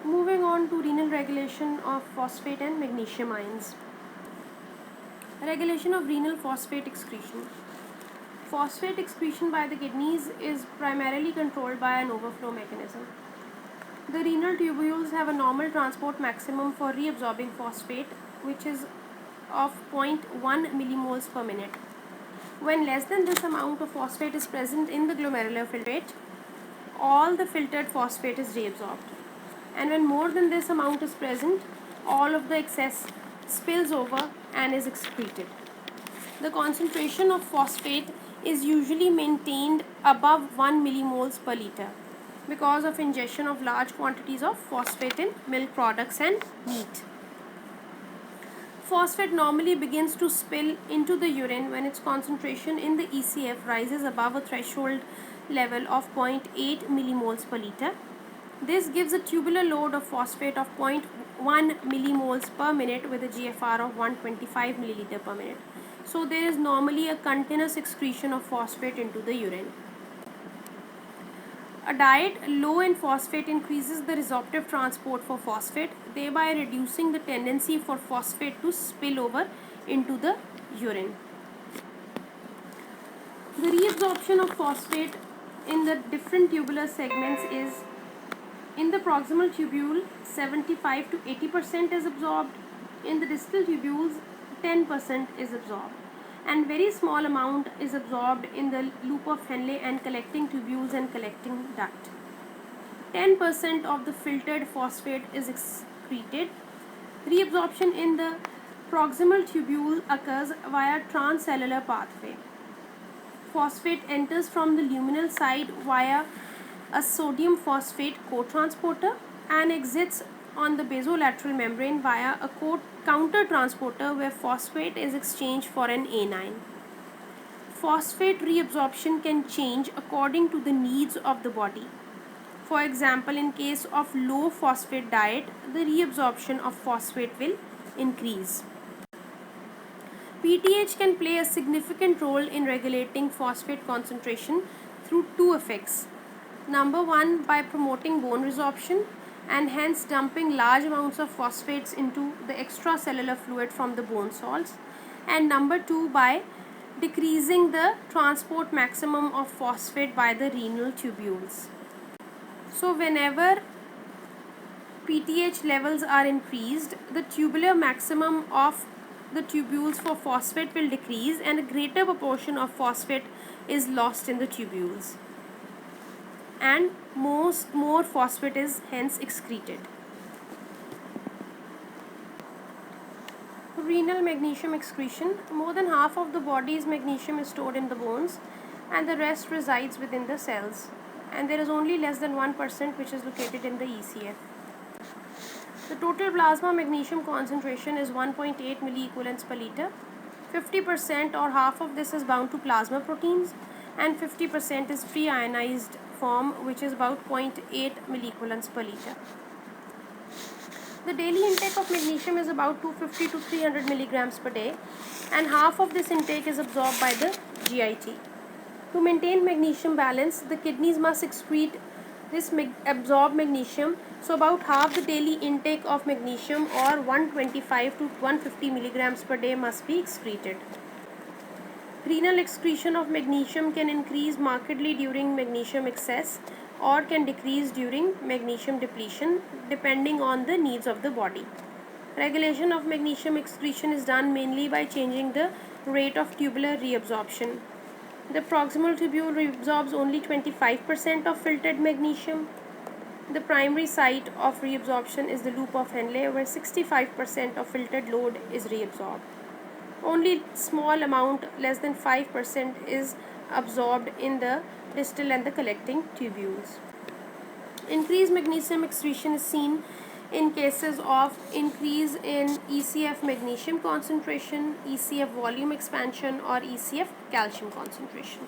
Moving on to renal regulation of phosphate and magnesium ions. Regulation of renal phosphate excretion. Phosphate excretion by the kidneys is primarily controlled by an overflow mechanism. The renal tubules have a normal transport maximum for reabsorbing phosphate, which is of 0.1 millimoles per minute. When less than this amount of phosphate is present in the glomerular filtrate, all the filtered phosphate is reabsorbed. And when more than this amount is present, all of the excess spills over and is excreted. The concentration of phosphate is usually maintained above 1 millimoles per liter because of ingestion of large quantities of phosphate in milk products and meat. Phosphate normally begins to spill into the urine when its concentration in the ECF rises above a threshold level of 0.8 millimoles per liter. This gives a tubular load of phosphate of 0.1 millimoles per minute with a GFR of 125 milliliter per minute. So there is normally a continuous excretion of phosphate into the urine. A diet low in phosphate increases the resorptive transport for phosphate, thereby reducing the tendency for phosphate to spill over into the urine. The reabsorption of phosphate in the different tubular segments is: in the proximal tubule, 75 to 80% is absorbed. In the distal tubules, 10% is absorbed. And very small amount is absorbed in the loop of Henle and collecting tubules and collecting duct. 10% of the filtered phosphate is excreted. Reabsorption in the proximal tubule occurs via transcellular pathway. Phosphate enters from the luminal side via a sodium phosphate cotransporter and exits on the basolateral membrane via a counter transporter where phosphate is exchanged for an anion. Phosphate reabsorption can change according to the needs of the body. For example, in case of low phosphate diet, the reabsorption of phosphate will increase. PTH can play a significant role in regulating phosphate concentration through two effects. Number one, by promoting bone resorption and hence dumping large amounts of phosphates into the extracellular fluid from the bone salts. And number two, by decreasing the transport maximum of phosphate by the renal tubules. So whenever PTH levels are increased, the tubular maximum of the tubules for phosphate will decrease and a greater proportion of phosphate is lost in the tubules. And more phosphate is hence excreted. Renal magnesium excretion. More than half of the body's magnesium is stored in the bones and the rest resides within the cells, and there is only less than 1% which is located in the ECF. The total plasma magnesium concentration is 1.8 milliequivalents per liter. 50% or half of this is bound to plasma proteins and 50% is free ionized form, which is about 0.8 milliequivalents per liter. The daily intake of magnesium is about 250 to 300 milligrams per day, and half of this intake is absorbed by the GIT. To maintain magnesium balance, the kidneys must excrete this absorbed magnesium, so about half the daily intake of magnesium or 125 to 150 milligrams per day must be excreted. Renal excretion of magnesium can increase markedly during magnesium excess or can decrease during magnesium depletion depending on the needs of the body. Regulation of magnesium excretion is done mainly by changing the rate of tubular reabsorption. The proximal tubule reabsorbs only 25% of filtered magnesium. The primary site of reabsorption is the loop of Henle, where 65% of filtered load is reabsorbed. Only small amount, less than 5%, is absorbed in the distal and the collecting tubules. Increased magnesium excretion is seen in cases of increase in ECF magnesium concentration, ECF volume expansion, or ECF calcium concentration.